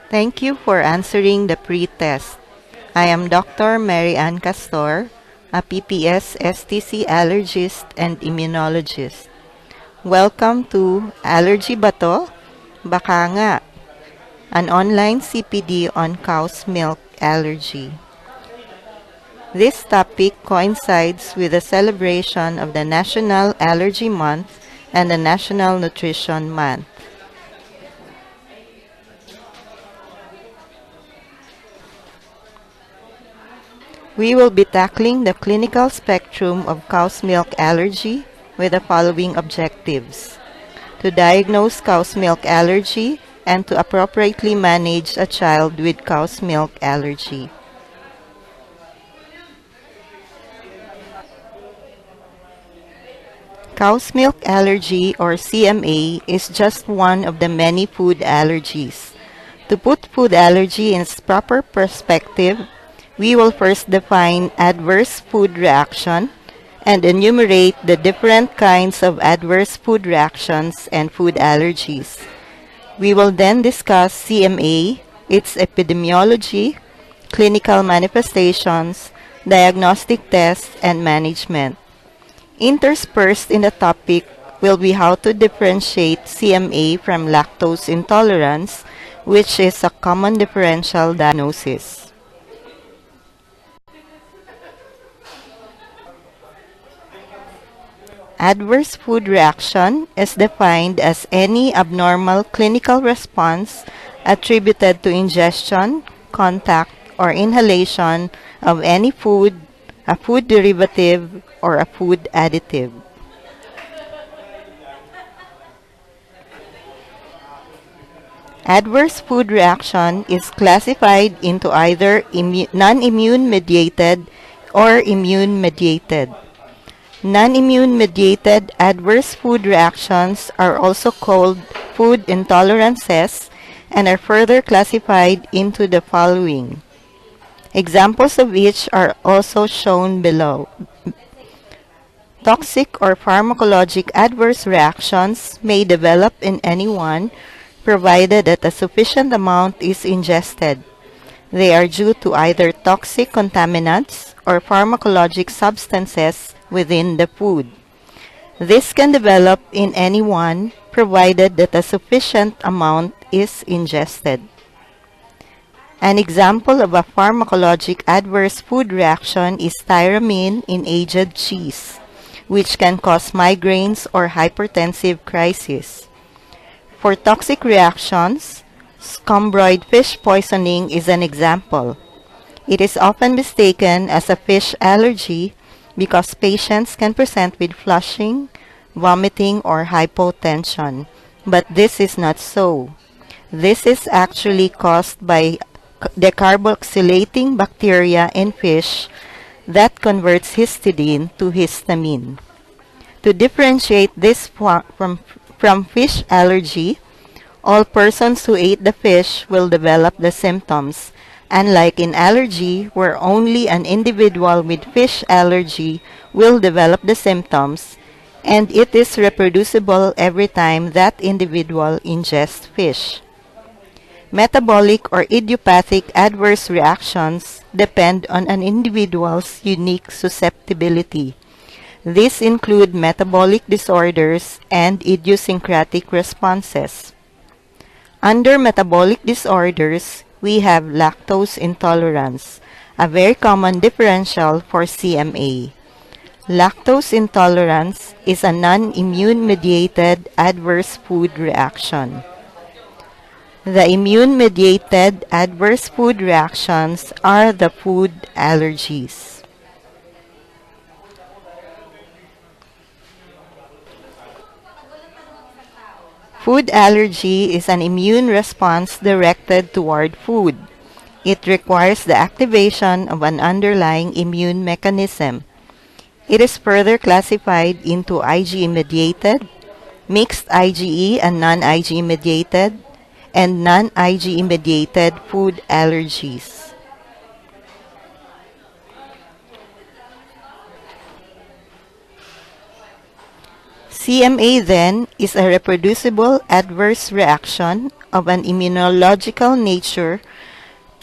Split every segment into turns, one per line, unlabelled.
Thank you for answering the pre-test. I am Dr. Mary Ann Castor, a PPS STC allergist and immunologist. Welcome to Allergy Ba To? Baka nga, an online CPD on cow's milk allergy. This topic coincides with the celebration of the National Allergy Month and the National Nutrition Month. We will be tackling the clinical spectrum of cow's milk allergy with the following objectives: to diagnose cow's milk allergy and to appropriately manage a child with cow's milk allergy. Cow's milk allergy, or CMA, is just one of the many food allergies. To put food allergy in its proper perspective, we will first define adverse food reaction and enumerate the different kinds of adverse food reactions and food allergies. We will then discuss CMA, its epidemiology, clinical manifestations, diagnostic tests, and management. Interspersed in the topic will be how to differentiate CMA from lactose intolerance, which is a common differential diagnosis. Adverse food reaction is defined as any abnormal clinical response attributed to ingestion, contact, or inhalation of any food, a food derivative, or a food additive. Adverse food reaction is classified into either non-immune mediated or immune mediated. Non-immune mediated adverse food reactions are also called food intolerances and are further classified into the following. Examples of which are also shown below. Toxic or pharmacologic adverse reactions may develop in anyone provided that a sufficient amount is ingested. They are due to either toxic contaminants or pharmacologic substances within the food. This can develop in anyone provided that a sufficient amount is ingested. An example of a pharmacologic adverse food reaction is tyramine in aged cheese, which can cause migraines or hypertensive crisis. For toxic reactions, scombroid fish poisoning is an example. It is often mistaken as a fish allergy because patients can present with flushing, vomiting, or hypotension, but this is not so. This is actually caused by decarboxylating bacteria in fish that converts histidine to histamine. To differentiate this from fish allergy, all persons who ate the fish will develop the symptoms, unlike in allergy where only an individual with fish allergy will develop the symptoms, and it is reproducible every time that individual ingests fish. Metabolic or idiopathic adverse reactions depend on an individual's unique susceptibility. These include metabolic disorders and idiosyncratic responses. Under metabolic disorders, we have lactose intolerance, a very common differential for CMA. Lactose intolerance is a non-immune mediated adverse food reaction. The immune-mediated adverse food reactions are the food allergies. Food allergy is an immune response directed toward food. It requires the activation of an underlying immune mechanism. It is further classified into IgE-mediated, mixed IgE and non-IgE-mediated, and non-IgE-mediated food allergies. CMA then is a reproducible adverse reaction of an immunological nature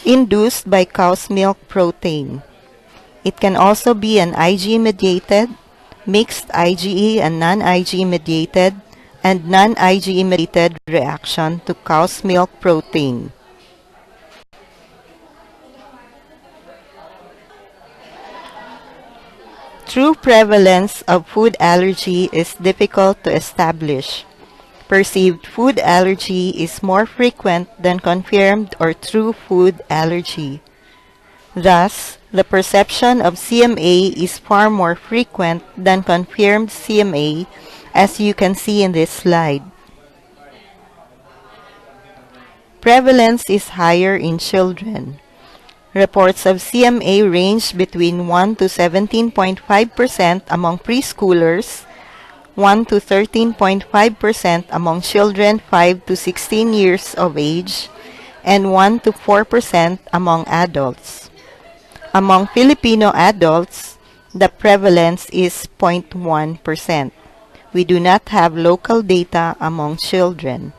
induced by cow's milk protein. It can also be an IgE-mediated, mixed IgE and non-IgE-mediated, and non-IgE-mediated reaction to cow's milk protein. True prevalence of food allergy is difficult to establish. Perceived food allergy is more frequent than confirmed or true food allergy. Thus, the perception of CMA is far more frequent than confirmed CMA, as you can see in this slide. Prevalence is higher in children. Reports of CMA range between 1 to 17.5% among preschoolers, 1 to 13.5% among children 5 to 16 years of age, and 1 to 4% among adults. Among Filipino adults, the prevalence is 0.1%. We do not have local data among children.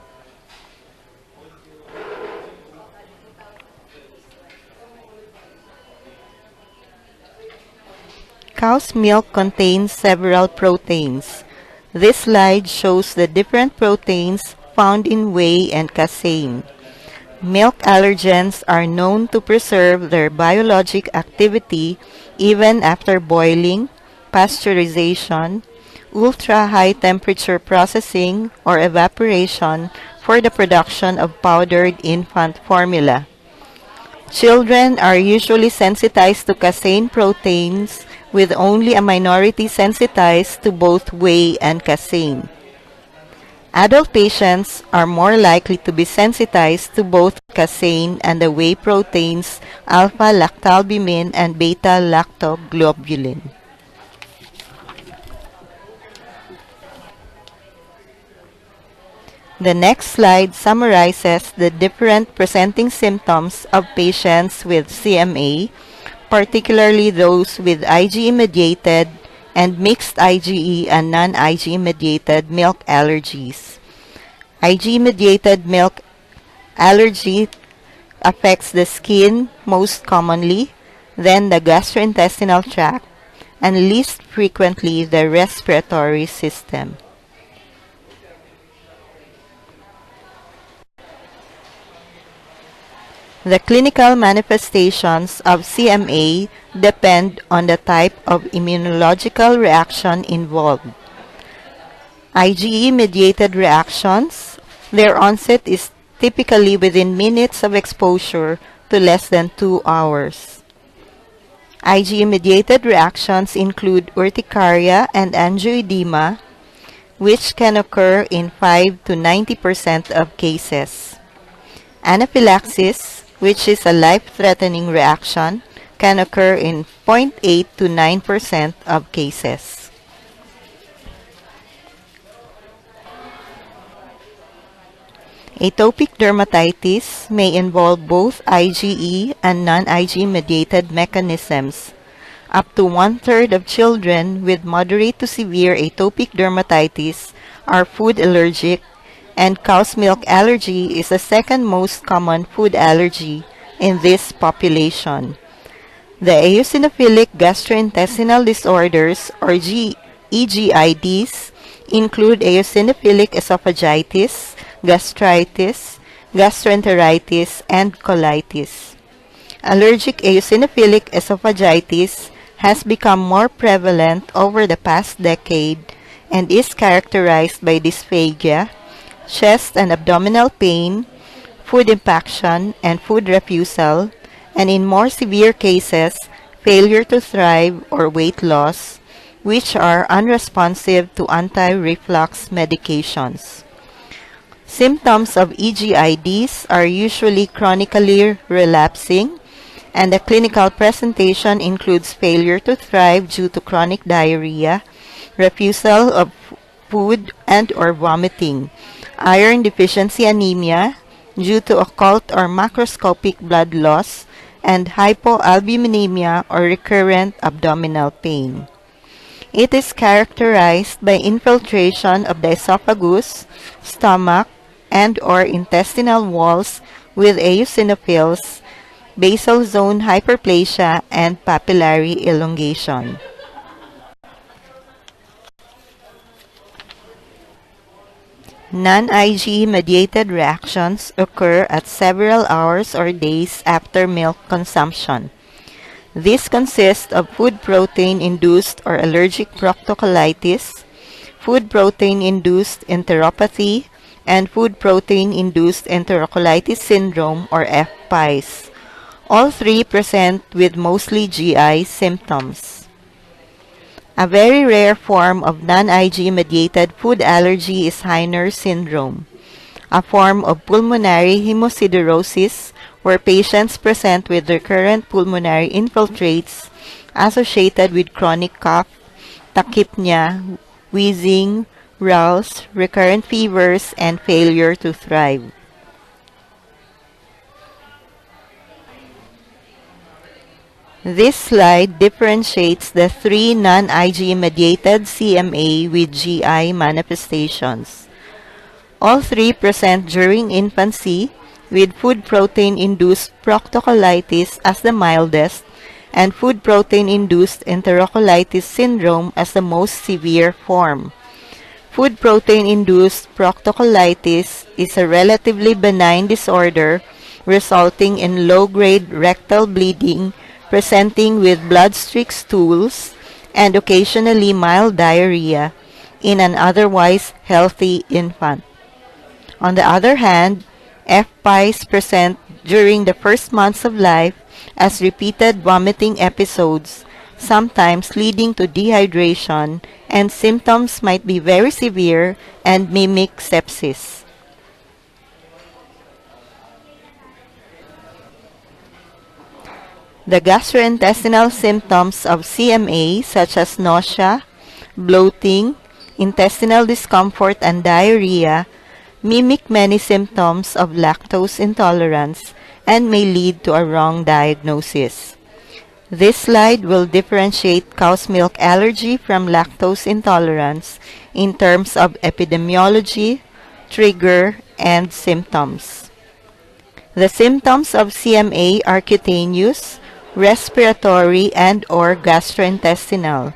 Cow's milk contains several proteins. This slide shows the different proteins found in whey and casein. Milk allergens are known to preserve their biologic activity even after boiling, pasteurization, ultra-high temperature processing, or evaporation for the production of powdered infant formula. Children are usually sensitized to casein proteins, with only a minority sensitized to both whey and casein. Adult patients are more likely to be sensitized to both casein and the whey proteins alpha-lactalbumin and beta-lactoglobulin. The next slide summarizes the different presenting symptoms of patients with CMA, particularly those with IgE-mediated and mixed IgE and non-IgE-mediated milk allergies. IgE-mediated milk allergy affects the skin most commonly, then the gastrointestinal tract, and least frequently the respiratory system. The clinical manifestations of CMA depend on the type of immunological reaction involved. IgE-mediated reactions, their onset is typically within minutes of exposure to less than 2 hours. IgE-mediated reactions include urticaria and angioedema, which can occur in 5 to 90% of cases. Anaphylaxis, which is a life-threatening reaction, can occur in 0.8 to 9% of cases. Atopic dermatitis may involve both IgE and non-IgE-mediated mechanisms. Up to 1/3 of children with moderate to severe atopic dermatitis are food allergic, and cow's milk allergy is the second most common food allergy in this population. The eosinophilic gastrointestinal disorders, or EGIDs, include eosinophilic esophagitis, gastritis, gastroenteritis, and colitis. Allergic eosinophilic esophagitis has become more prevalent over the past decade and is characterized by dysphagia, chest and abdominal pain, food impaction, and food refusal, and in more severe cases, failure to thrive or weight loss, which are unresponsive to anti-reflux medications. Symptoms of EGIDs are usually chronically relapsing, and the clinical presentation includes failure to thrive due to chronic diarrhea, refusal of food and/or vomiting, iron deficiency anemia due to occult or macroscopic blood loss, and hypoalbuminemia or recurrent abdominal pain. It is characterized by infiltration of the esophagus, stomach, and/or intestinal walls with eosinophils, basal zone hyperplasia, and papillary elongation. Non-IgE mediated reactions occur at several hours or days after milk consumption. These consist of food protein-induced or allergic proctocolitis, food protein-induced enteropathy, and food protein-induced enterocolitis syndrome or FPIES. All three present with mostly GI symptoms. A very rare form of non-IgE-mediated food allergy is Heiner's syndrome, a form of pulmonary hemosiderosis where patients present with recurrent pulmonary infiltrates associated with chronic cough, tachypnea, wheezing, rales, recurrent fevers, and failure to thrive. This slide differentiates the three non-IgE-mediated CMA with GI manifestations. All three present during infancy, with food protein-induced proctocolitis as the mildest and food protein-induced enterocolitis syndrome as the most severe form. Food protein-induced proctocolitis is a relatively benign disorder resulting in low-grade rectal bleeding presenting with blood-streaked stools and occasionally mild diarrhea in an otherwise healthy infant. On the other hand, FPIES present during the first months of life as repeated vomiting episodes, sometimes leading to dehydration, and symptoms might be very severe and mimic sepsis. The gastrointestinal symptoms of CMA, such as nausea, bloating, intestinal discomfort, and diarrhea, mimic many symptoms of lactose intolerance and may lead to a wrong diagnosis. This slide will differentiate cow's milk allergy from lactose intolerance in terms of epidemiology, trigger, and symptoms. The symptoms of CMA are cutaneous, respiratory, and/or gastrointestinal.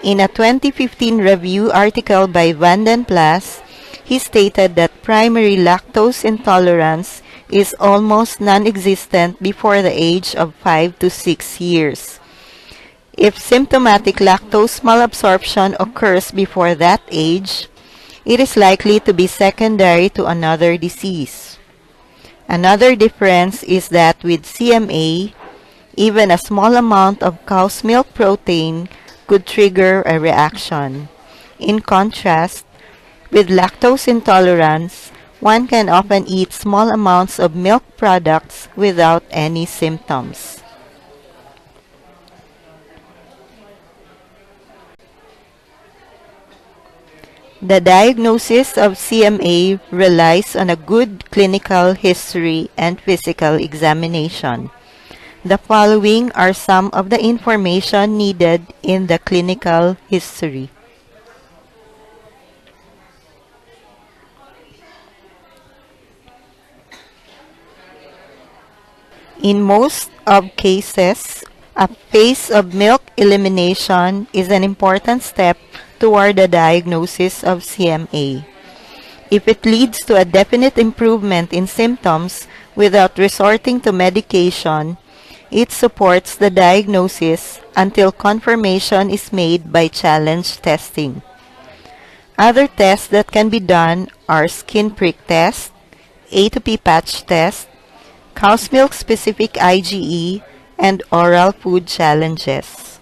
In a 2015 review article by Van den Plas, he stated that primary lactose intolerance is almost non-existent before the age of 5 to 6 years. If symptomatic lactose malabsorption occurs before that age, it is likely to be secondary to another disease. Another difference is that with CMA, even a small amount of cow's milk protein could trigger a reaction. In contrast, with lactose intolerance, one can often eat small amounts of milk products without any symptoms. The diagnosis of CMA relies on a good clinical history and physical examination. The following are some of the information needed in the clinical history. In most of cases, a phase of milk elimination is an important step toward the diagnosis of CMA. If it leads to a definite improvement in symptoms without resorting to medication, it supports the diagnosis until confirmation is made by challenge testing. Other tests that can be done are skin prick test, A2P patch test, cow's milk specific IgE, and oral food challenges.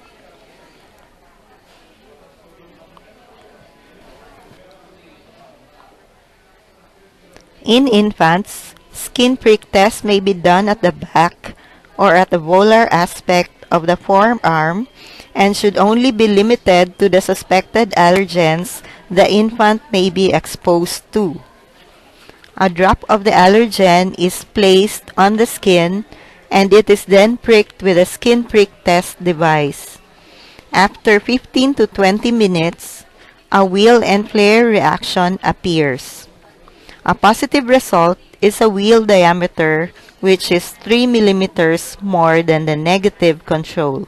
In infants, skin prick test may be done at the back or at the volar aspect of the forearm and should only be limited to the suspected allergens the infant may be exposed to. A drop of the allergen is placed on the skin and it is then pricked with a skin prick test device. After 15 to 20 minutes, a wheal and flare reaction appears. A positive result is a wheel diameter which is 3 millimeters more than the negative control.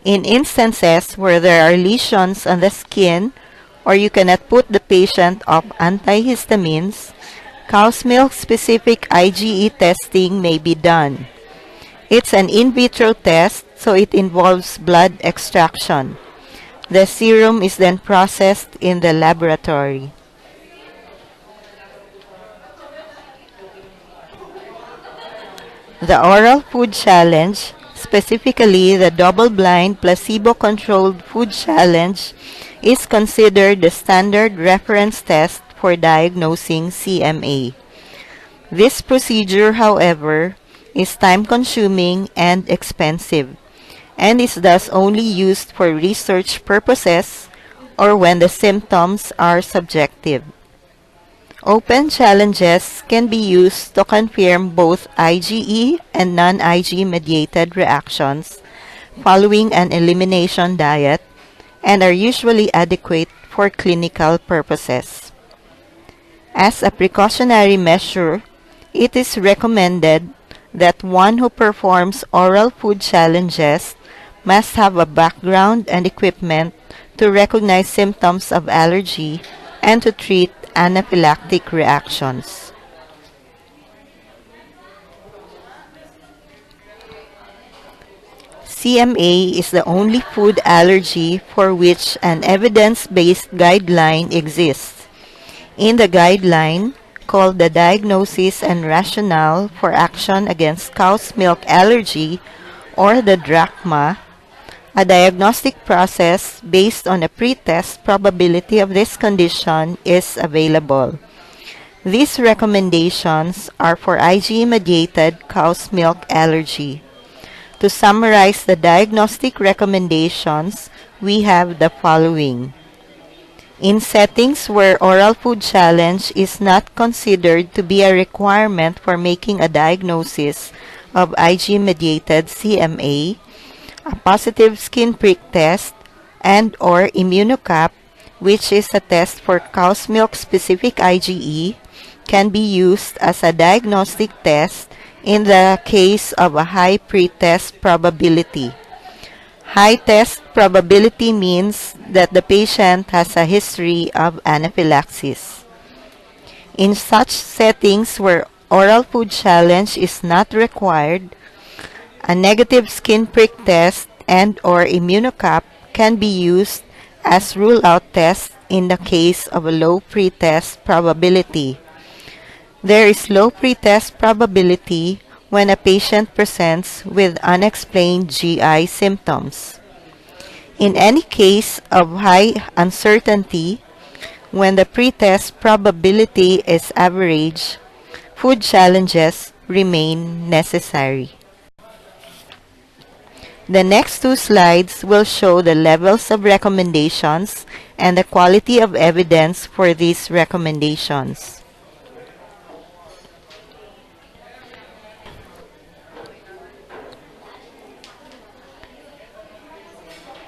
In instances where there are lesions on the skin or you cannot put the patient off antihistamines, cow's milk specific IgE testing may be done. It's an in vitro test, so it involves blood extraction. The serum is then processed in the laboratory. The oral food challenge, specifically the double-blind placebo-controlled food challenge, is considered the standard reference test for diagnosing CMA. This procedure, however, is time-consuming and expensive, and is thus only used for research purposes or when the symptoms are subjective. Open challenges can be used to confirm both IgE and non-IgE mediated reactions following an elimination diet and are usually adequate for clinical purposes. As a precautionary measure, it is recommended that one who performs oral food challenges must have a background and equipment to recognize symptoms of allergy and to treat anaphylactic reactions. CMA is the only food allergy for which an evidence-based guideline exists. In the guideline, called the Diagnosis and Rationale for Action Against Cow's Milk Allergy, or the DRACMA, a diagnostic process based on a pre-test probability of this condition is available. These recommendations are for IgE-mediated cow's milk allergy. To summarize the diagnostic recommendations, we have the following. In settings where oral food challenge is not considered to be a requirement for making a diagnosis of IgE-mediated CMA, a positive skin prick test and/or ImmunoCAP, which is a test for cow's milk-specific IgE, can be used as a diagnostic test in the case of a high pre-test probability. High test probability means that the patient has a history of anaphylaxis. In such settings where oral food challenge is not required, a negative skin prick test and/or ImmunoCAP can be used as rule-out test in the case of a low pre-test probability. There is low pre-test probability when a patient presents with unexplained GI symptoms. In any case of high uncertainty, when the pre-test probability is average, food challenges remain necessary. The next two slides will show the levels of recommendations and the quality of evidence for these recommendations.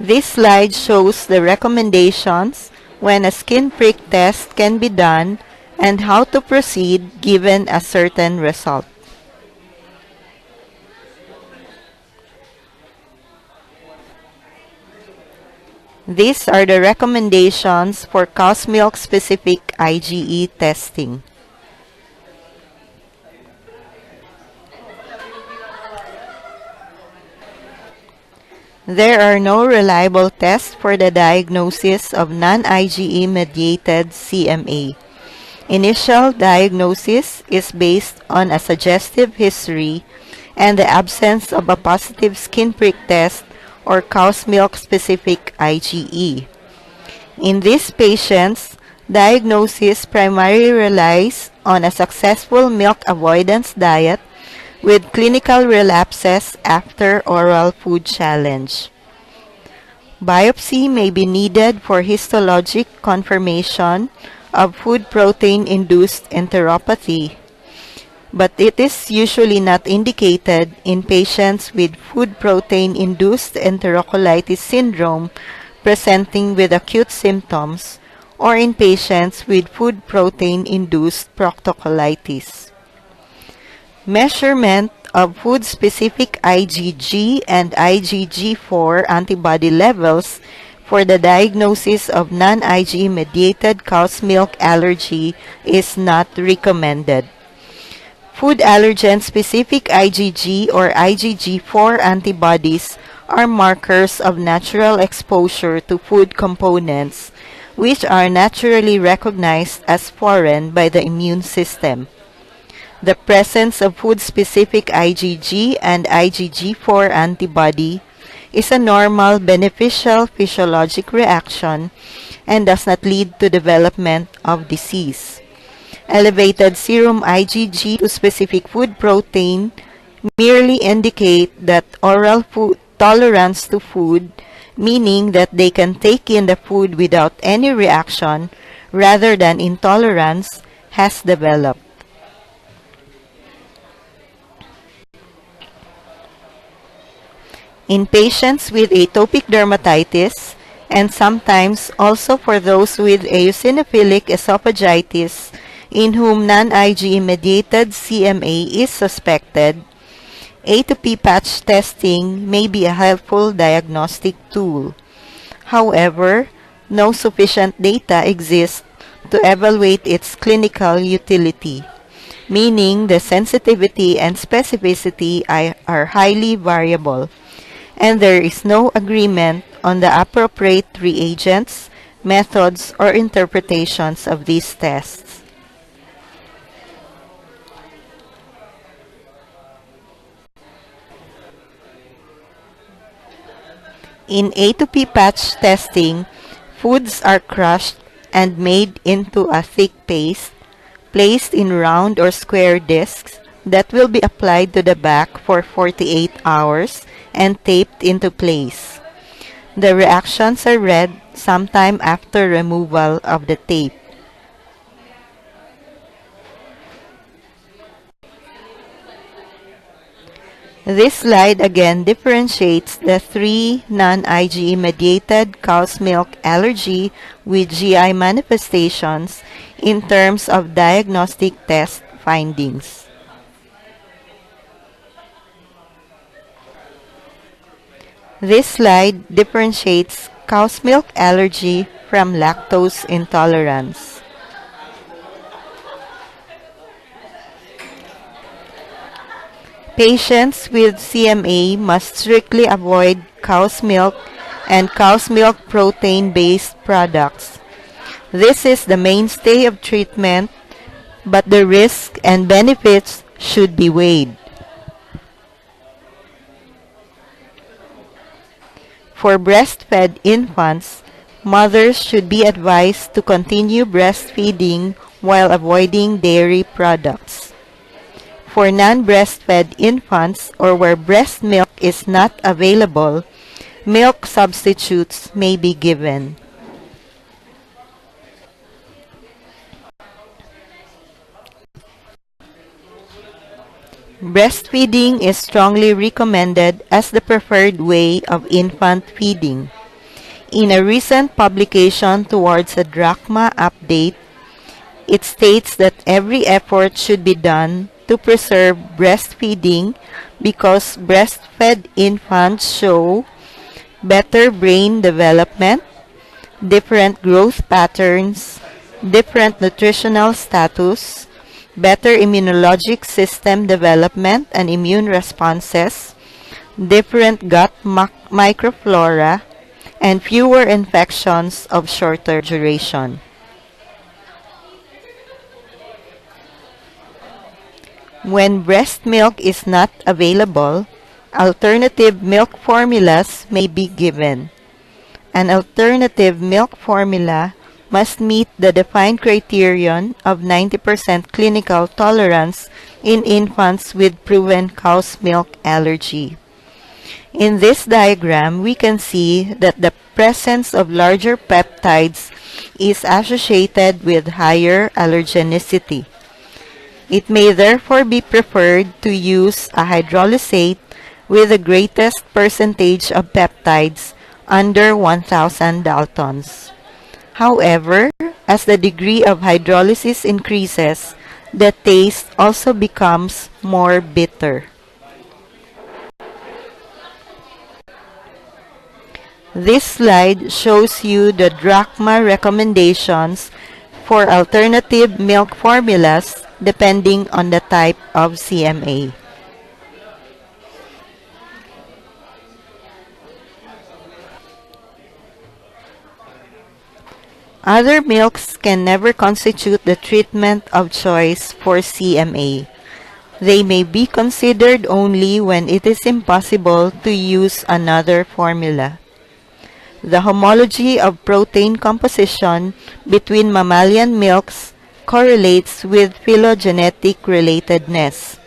This slide shows the recommendations when a skin prick test can be done and how to proceed given a certain result. These are the recommendations for cow's milk specific IgE testing. There are no reliable tests for the diagnosis of non-IgE mediated CMA. Initial diagnosis is based on a suggestive history and the absence of a positive skin prick test or cow's milk specific IgE. In these patients, diagnosis primarily relies on a successful milk avoidance diet with clinical relapses after oral food challenge. Biopsy may be needed for histologic confirmation of food protein-induced enteropathy, but it is usually not indicated in patients with food protein-induced enterocolitis syndrome presenting with acute symptoms, or in patients with food protein-induced proctocolitis. Measurement of food-specific IgG and IgG4 antibody levels for the diagnosis of non-IgE-mediated cow's milk allergy is not recommended. Food allergen-specific IgG or IgG4 antibodies are markers of natural exposure to food components, which are naturally recognized as foreign by the immune system. The presence of food-specific IgG and IgG4 antibody is a normal beneficial physiologic reaction and does not lead to development of disease. Elevated serum IgG to specific food protein merely indicate that oral food tolerance to food, meaning that they can take in the food without any reaction rather than intolerance, has developed. In patients with atopic dermatitis, and sometimes also for those with eosinophilic esophagitis, in whom non-IgE-mediated CMA is suspected, A2P patch testing may be a helpful diagnostic tool. However, no sufficient data exists to evaluate its clinical utility, meaning the sensitivity and specificity are highly variable, and there is no agreement on the appropriate reagents, methods, or interpretations of these tests. In A2P patch testing, foods are crushed and made into a thick paste, placed in round or square discs that will be applied to the back for 48 hours and taped into place. The reactions are read sometime after removal of the tape. This slide again differentiates the three non-IgE-mediated cow's milk allergy with GI manifestations in terms of diagnostic test findings. This slide differentiates cow's milk allergy from lactose intolerance. Patients with CMA must strictly avoid cow's milk and cow's milk protein-based products. This is the mainstay of treatment, but the risks and benefits should be weighed. For breastfed infants, mothers should be advised to continue breastfeeding while avoiding dairy products. For non-breastfed infants or where breast milk is not available, milk substitutes may be given. Breastfeeding is strongly recommended as the preferred way of infant feeding. In a recent publication towards a drachma update, it states that every effort should be done to preserve breastfeeding because breastfed infants show better brain development, different growth patterns, different nutritional status, better immunologic system development and immune responses, different gut microflora, and fewer infections of shorter duration. When breast milk is not available, alternative milk formulas may be given. An alternative milk formula must meet the defined criterion of 90% clinical tolerance in infants with proven cow's milk allergy. In this diagram, we can see that the presence of larger peptides is associated with higher allergenicity. It may therefore be preferred to use a hydrolysate with the greatest percentage of peptides under 1000 Daltons. However, as the degree of hydrolysis increases, the taste also becomes more bitter. This slide shows you the drachma recommendations for alternative milk formulas depending on the type of CMA. Other milks can never constitute the treatment of choice for CMA. They may be considered only when it is impossible to use another formula. The homology of protein composition between mammalian milks correlates with phylogenetic relatedness.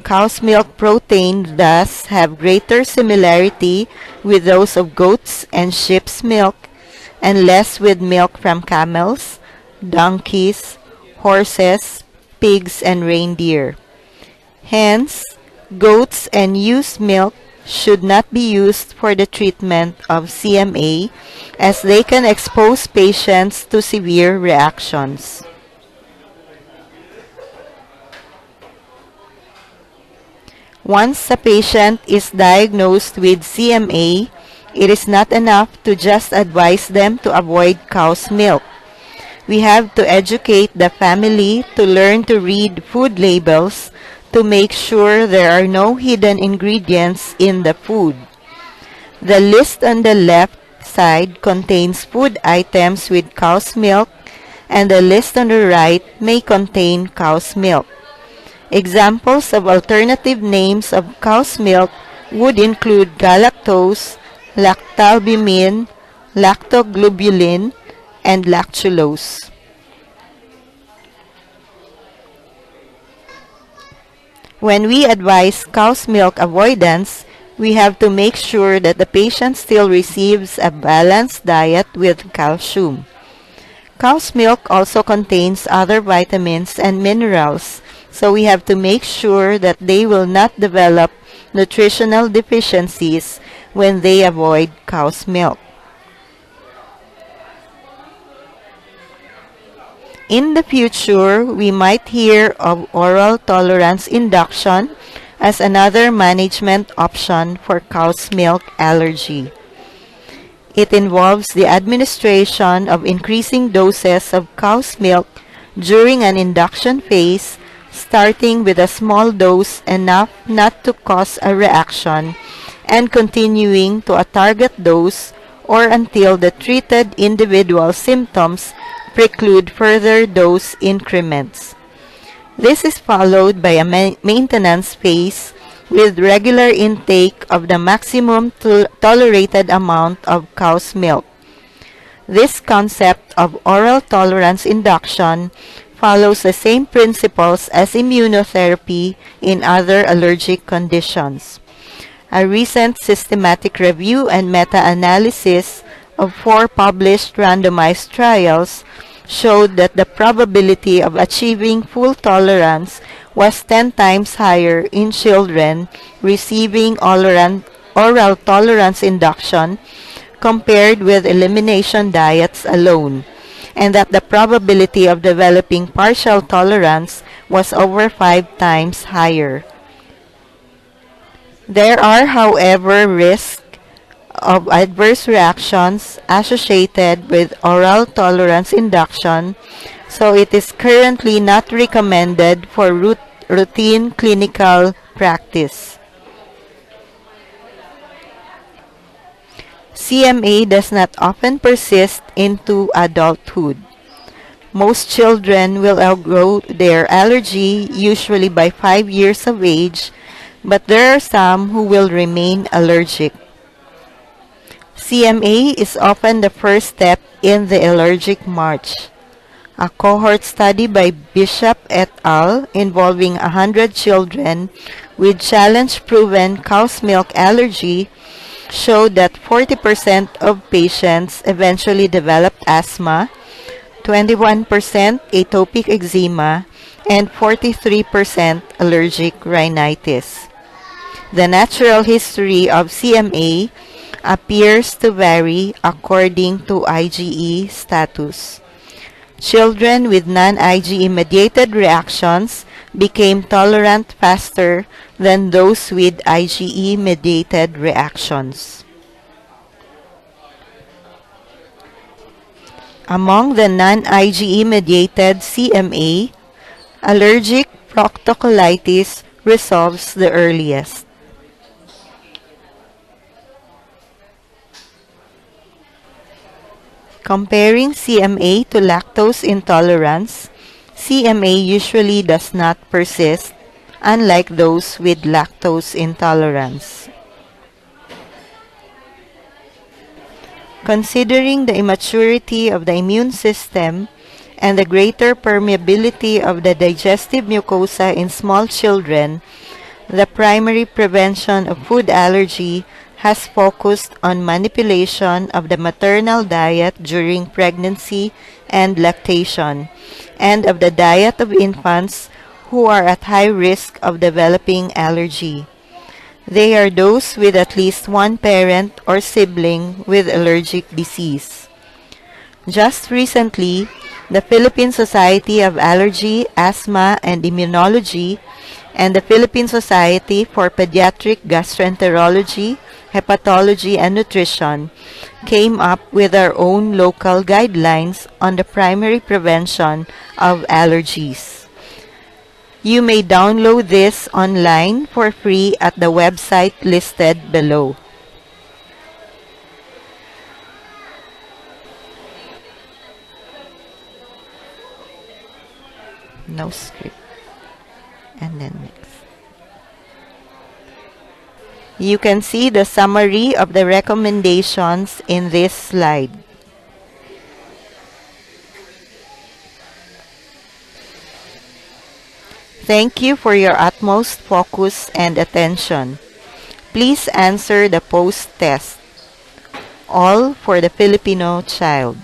Cow's milk protein thus have greater similarity with those of goats and sheep's milk and less with milk from camels, donkeys, horses, pigs, and reindeer. Hence, goats and ewe's milk should not be used for the treatment of CMA as they can expose patients to severe reactions. Once a patient is diagnosed with CMA, it is not enough to just advise them to avoid cow's milk. We have to educate the family to learn to read food labels to make sure there are no hidden ingredients in the food. The list on the left side contains food items with cow's milk, and the list on the right may contain cow's milk. Examples of alternative names of cow's milk would include galactose, lactalbumin, lactoglobulin, and lactulose. When we advise cow's milk avoidance, we have to make sure that the patient still receives a balanced diet with calcium. Cow's milk also contains other vitamins and minerals, so we have to make sure that they will not develop nutritional deficiencies when they avoid cow's milk. In the future, we might hear of oral tolerance induction as another management option for cow's milk allergy. It involves the administration of increasing doses of cow's milk during an induction phase, starting with a small dose enough not to cause a reaction and continuing to a target dose or until the treated individual symptoms preclude further dose increments. This is followed by a maintenance phase with regular intake of the maximum tolerated amount of cow's milk. This concept of oral tolerance induction follows the same principles as immunotherapy in other allergic conditions. A recent systematic review and meta-analysis of 4 published randomized trials showed that the probability of achieving full tolerance was 10 times higher in children receiving oral tolerance induction compared with elimination diets alone, and that the probability of developing partial tolerance was over 5 times higher. There are, however, risks of adverse reactions associated with oral tolerance induction, so it is currently not recommended for routine clinical practice. CMA does not often persist into adulthood. Most children will outgrow their allergy usually by 5 years of age, but there are some who will remain allergic. CMA is often the first step in the allergic march. A cohort study by Bishop et al. Involving 100 children with challenge-proven cow's milk allergy showed that 40% of patients eventually developed asthma, 21% atopic eczema, and 43% allergic rhinitis. The natural history of CMA appears to vary according to IgE status. Children with non-IgE mediated reactions became tolerant faster than those with IgE mediated reactions. Among the non-IgE mediated CMA, allergic proctocolitis resolves the earliest. Comparing CMA to lactose intolerance, CMA usually does not persist, unlike those with lactose intolerance. Considering the immaturity of the immune system and the greater permeability of the digestive mucosa in small children, the primary prevention of food allergy has focused on manipulation of the maternal diet during pregnancy and lactation, and of the diet of infants who are at high risk of developing allergy. They are those with at least one parent or sibling with allergic disease. Just recently, the Philippine Society of Allergy, Asthma, and Immunology and the Philippine Society for Pediatric Gastroenterology, Hepatology, and Nutrition came up with our own local guidelines on the primary prevention of allergies. You may download this online for free at the website listed below. No script. And then next. You can see the summary of the recommendations in this slide. Thank you for your utmost focus and attention. Please answer the post test. All for the Filipino child.